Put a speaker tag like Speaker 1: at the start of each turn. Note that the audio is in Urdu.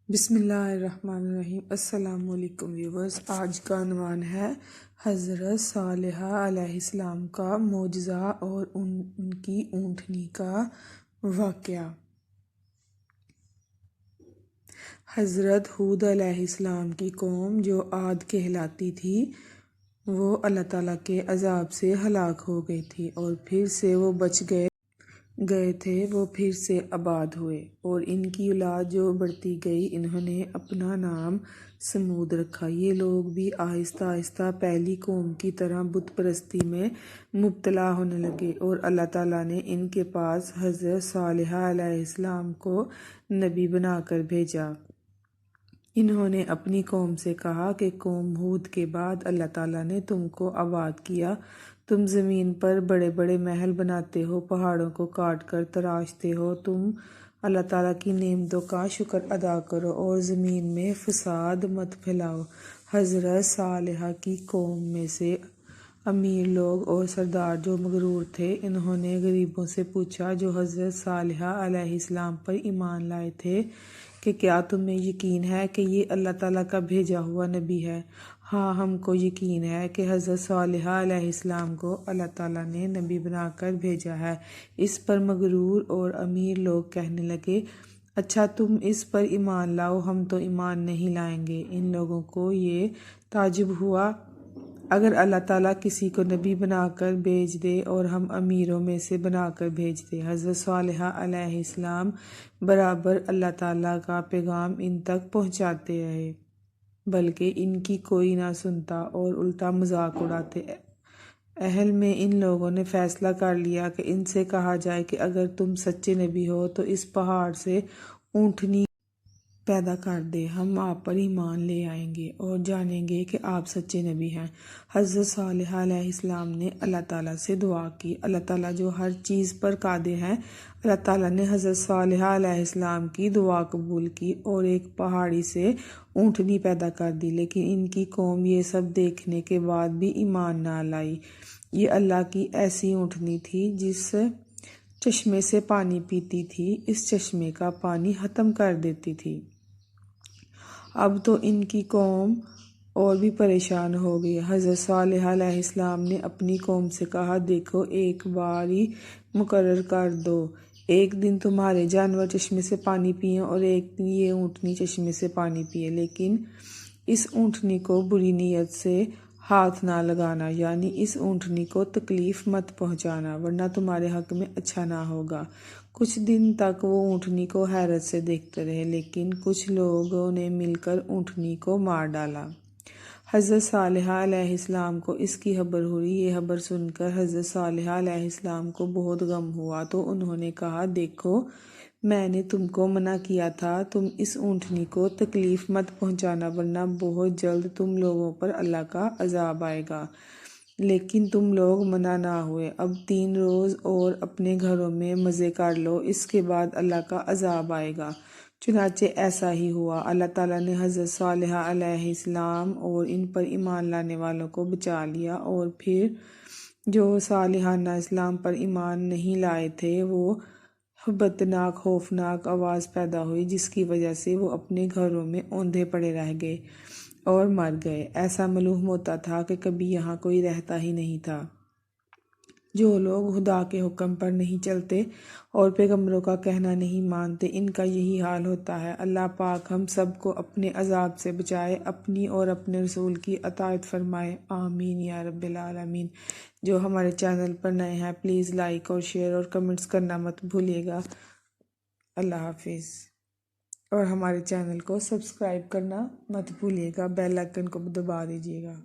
Speaker 1: بسم اللہ الرحمن الرحیم۔ السلام علیکم ویورز، آج کا عنوان ہے حضرت صالحہ علیہ السلام کا معجزہ اور ان کی اونٹنی کا واقعہ۔ حضرت ہود علیہ السلام کی قوم جو عاد کہلاتی تھی وہ اللہ تعالیٰ کے عذاب سے ہلاک ہو گئی تھی، اور پھر سے وہ بچ گئے تھے، وہ پھر سے آباد ہوئے، اور ان کی اولاد جو بڑھتی گئی انہوں نے اپنا نام سمود رکھا۔ یہ لوگ بھی آہستہ آہستہ پہلی قوم کی طرح بت پرستی میں مبتلا ہونے لگے، اور اللہ تعالیٰ نے ان کے پاس حضرت صالحہ علیہ السلام کو نبی بنا کر بھیجا۔ انہوں نے اپنی قوم سے کہا کہ قوم ہود کے بعد اللہ تعالیٰ نے تم کو آباد کیا، تم زمین پر بڑے بڑے محل بناتے ہو، پہاڑوں کو کاٹ کر تراشتے ہو، تم اللہ تعالیٰ کی نعمتوں کا شکر ادا کرو اور زمین میں فساد مت پھیلاؤ۔ حضرت صالحہ کی قوم میں سے امیر لوگ اور سردار جو مغرور تھے، انہوں نے غریبوں سے پوچھا جو حضرت صالحہ علیہ السلام پر ایمان لائے تھے کہ کیا تمہیں یقین ہے کہ یہ اللہ تعالیٰ کا بھیجا ہوا نبی ہے؟ ہاں، ہم کو یقین ہے کہ حضرت صالحہ علیہ السلام کو اللہ تعالیٰ نے نبی بنا کر بھیجا ہے۔ اس پر مغرور اور امیر لوگ کہنے لگے، اچھا تم اس پر ایمان لاؤ، ہم تو ایمان نہیں لائیں گے۔ ان لوگوں کو یہ تعجب ہوا، اگر اللہ تعالیٰ کسی کو نبی بنا کر بھیج دے اور ہم امیروں میں سے بنا کر بھیج دے۔ حضرت صالحہ علیہ السلام برابر اللہ تعالیٰ کا پیغام ان تک پہنچاتے رہے، بلکہ ان کی کوئی نہ سنتا اور الٹا مذاق اڑاتے۔ اہل میں ان لوگوں نے فیصلہ کر لیا کہ ان سے کہا جائے کہ اگر تم سچے نبی ہو تو اس پہاڑ سے اونٹنی پیدا کر دے، ہم آپ پر ایمان لے آئیں گے اور جانیں گے کہ آپ سچے نبی ہیں۔ حضرت صالحہ علیہ السلام نے اللہ تعالیٰ سے دعا کی۔ اللہ تعالیٰ جو ہر چیز پر قادر ہیں، اللہ تعالیٰ نے حضرت صالحہ علیہ السلام کی دعا قبول کی اور ایک پہاڑی سے اونٹنی پیدا کر دی، لیکن ان کی قوم یہ سب دیکھنے کے بعد بھی ایمان نہ لائی۔ یہ اللہ کی ایسی اونٹنی تھی جس چشمے سے پانی پیتی تھی، اس چشمے کا پانی ختم کر دیتی تھی۔ اب تو ان کی قوم اور بھی پریشان ہو گئی۔ حضرت صالحہ علیہ السلام نے اپنی قوم سے کہا، دیکھو ایک باری مقرر کر دو، ایک دن تمہارے جانور چشمے سے پانی پئیں اور ایک دن یہ اونٹنی چشمے سے پانی پیے، لیکن اس اونٹنی کو بری نیت سے ہاتھ نہ لگانا، یعنی اس اونٹنی کو تکلیف مت پہنچانا، ورنہ تمہارے حق میں اچھا نہ ہوگا۔ کچھ دن تک وہ اونٹنی کو حیرت سے دیکھتے رہے، لیکن کچھ لوگوں نے مل کر اونٹنی کو مار ڈالا۔ حضرت صالحہ علیہ السلام کو اس کی خبر ہوئی۔ یہ خبر سن کر حضرت صالحہ علیہ السلام کو بہت غم ہوا، تو انہوں نے کہا، دیکھو میں نے تم کو منع کیا تھا، تم اس اونٹنی کو تکلیف مت پہنچانا، ورنہ بہت جلد تم لوگوں پر اللہ کا عذاب آئے گا۔ لیکن تم لوگ منع نہ ہوئے۔ اب 3 روز اور اپنے گھروں میں مزے کر لو، اس کے بعد اللہ کا عذاب آئے گا۔ چنانچہ ایسا ہی ہوا۔ اللہ تعالیٰ نے حضرت صالحہ علیہ السلام اور ان پر ایمان لانے والوں کو بچا لیا، اور پھر جو صالحانہ اسلام پر ایمان نہیں لائے تھے وہ ہیبتناک خوفناک آواز پیدا ہوئی، جس کی وجہ سے وہ اپنے گھروں میں اوندھے پڑے رہ گئے اور مر گئے۔ ایسا معلوم ہوتا تھا کہ کبھی یہاں کوئی رہتا ہی نہیں تھا۔ جو لوگ خدا کے حکم پر نہیں چلتے اور پیغمبروں کا کہنا نہیں مانتے، ان کا یہی حال ہوتا ہے۔ اللہ پاک ہم سب کو اپنے عذاب سے بچائے، اپنی اور اپنے رسول کی اطاعت فرمائے، آمین یا رب العالمین۔ جو ہمارے چینل پر نئے ہیں پلیز لائک اور شیئر اور کمنٹس کرنا مت بھولیے گا۔ اللہ حافظ۔ اور ہمارے چینل کو سبسکرائب کرنا مت بھولیے گا، بیل آئیکن کو دبا دیجیے گا۔